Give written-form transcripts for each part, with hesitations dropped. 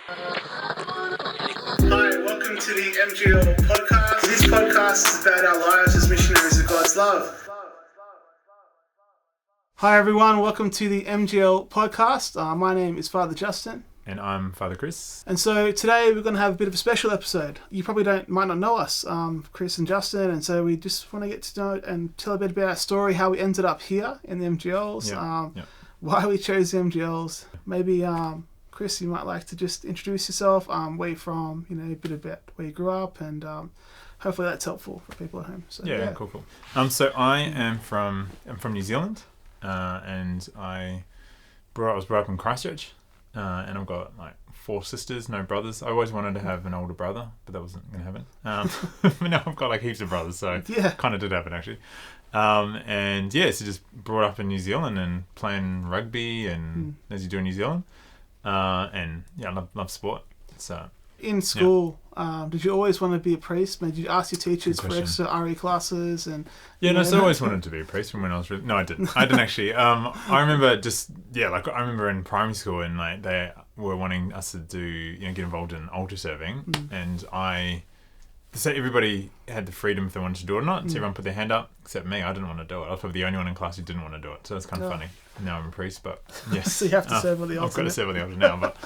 Hi, welcome to the MGL podcast. This podcast is about our lives as missionaries of God's love. Hi everyone, welcome to the MGL podcast. My name is Father Justin. And I'm Father Chris. And so today we're going to have a bit of a special episode. You probably might not know us, Chris and Justin, and so we just want to get to know and tell a bit about our story, how we ended up here in the MGLs, why we chose the MGLs. Maybe, Chris, you might like to just introduce yourself, where you're from, a bit about where you grew up, and hopefully that's helpful for people at home. So, Cool. So I'm from New Zealand, and I was brought up in Christchurch. And I've got like 4 sisters, no brothers. I always wanted to have an older brother, but that wasn't going to happen. But now I've got like heaps of brothers, so kind of did happen actually. So just brought up in New Zealand and playing rugby and as you do in New Zealand. I love sport. So in school, did you always want to be a priest? Did you ask your teachers for extra RE classes? And so I always wanted to be a priest from when I was no, I didn't actually. I remember I remember in primary school and like they were wanting us to do get involved in altar serving, and so everybody had the freedom if they wanted to do it or not. So everyone put their hand up except me. I didn't want to do it. I was probably the only one in class who didn't want to do it. So it's kind of funny. Now I'm a priest, but yes. So you have to serve on the altar. I've got to serve on the altar now, but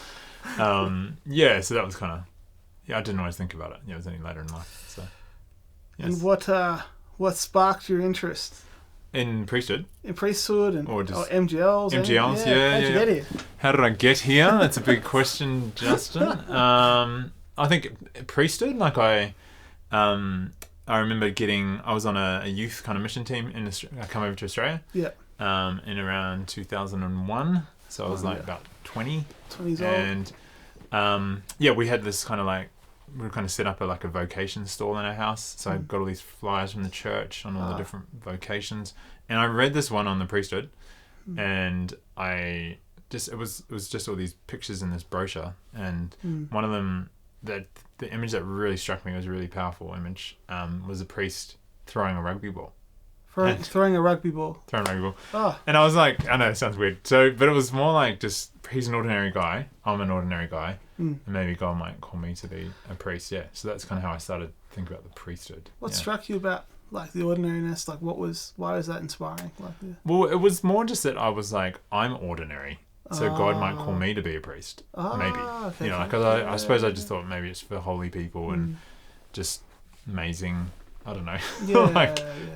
so that was kind of I didn't always think about it. It was only later in life. So yes. And what sparked your interest in priesthood? In priesthood and or just MGLs. MGLs, How'd you get here? How did I get here? That's a big question, Justin. I think priesthood, like I remember I was on a youth kind of mission team I come over to Australia. Yeah. In around 2001. So I was about 20. 20 years old. And we had this kind of we were kind of set up a vocation stall in our house. So I got all these flyers from the church on all the different vocations. And I read this one on the priesthood, and it was just all these pictures in this brochure. And one of them, the image that really struck me, was a really powerful image, was a priest throwing a rugby ball. Throwing a rugby ball. Oh. And I was like, I know it sounds weird. But it was more like just, he's an ordinary guy. I'm an ordinary guy. And maybe God might call me to be a priest. Yeah. So that's kind of how I started thinking about the priesthood. What struck you about the ordinariness? Why was that inspiring? Well, it was more just that I was like, I'm ordinary. So God might call me to be a priest. Maybe. Okay, I suppose I just thought maybe it's for holy people and just amazing. I don't know.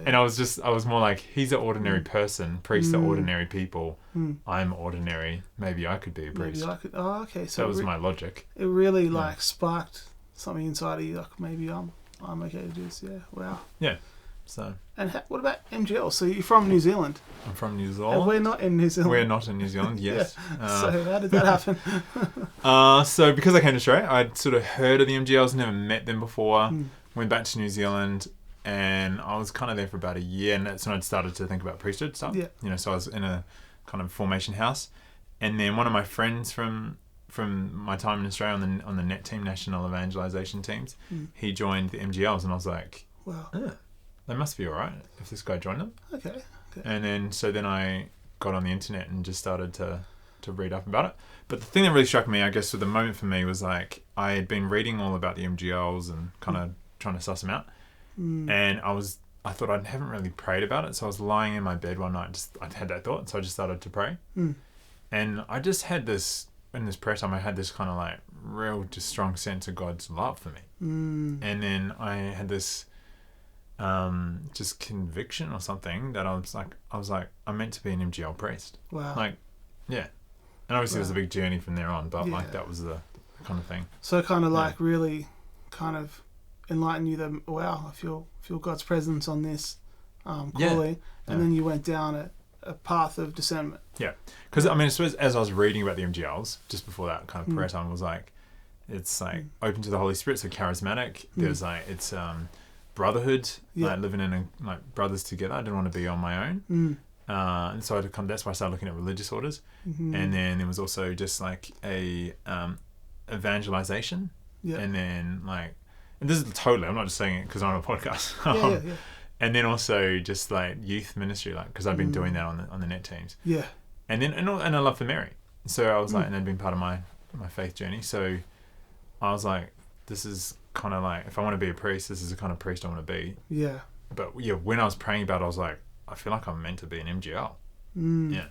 And I was more like, he's an ordinary person, priests are ordinary people, I'm ordinary, maybe I could be a priest. Maybe I could. Oh, okay. So that was my logic. It really sparked something inside of you, like maybe I'm okay to do this. Yeah. Wow. Yeah. So. And what about MGL? So you're from New Zealand? I'm from New Zealand. And we're not in New Zealand. We're not in New Zealand, yes. So how did that happen? So because I came to Australia, I'd sort of heard of the MGLs, never met them before, went back to New Zealand, and I was kind of there for about a year, and that's when I'd started to think about priesthood stuff. Yeah. So I was in a kind of formation house, and then one of my friends from my time in Australia on the NET team, National Evangelization Teams, he joined the MGLs, and I was like, wow, they must be all right if this guy joined them. Okay. And then I got on the internet and just started to read up about it. But the thing that really struck me, I guess, for the moment for me was I had been reading all about the MGLs and kind of trying to suss them out. And I thought I haven't really prayed about it. So I was lying in my bed one night, I had that thought. So I just started to pray. And I just had this, in this prayer time, I had this kind of real just strong sense of God's love for me. And then I had this just conviction or something that I was like, I'm meant to be an MGL priest. Wow. And obviously it was a big journey from there on, but that was the kind of thing. So kind of really kind of enlighten you that, wow, I feel God's presence on this calling, and then you went down a path of discernment. Yeah, because I suppose as I was reading about the MGLs just before that kind of prayer time was it's open to the Holy Spirit, so charismatic. There's it's brotherhood, living in brothers together. I didn't want to be on my own. And so that's why I started looking at religious orders, and then there was also just a evangelization, and then and this is totally, I'm not just saying it because I'm on a podcast. And then also just youth ministry, because I've been doing that on the net teams. Yeah. And then and I love for Mary, so I was and that'd been part of my faith journey. So I was like, this is kind of like, if I want to be a priest, this is the kind of priest I want to be. Yeah. But yeah, when I was praying about it, I was like, I feel like I'm meant to be an MGL. Yeah.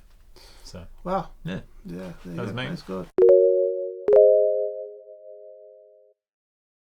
So. Wow. Yeah. Yeah. That was me. Praise God.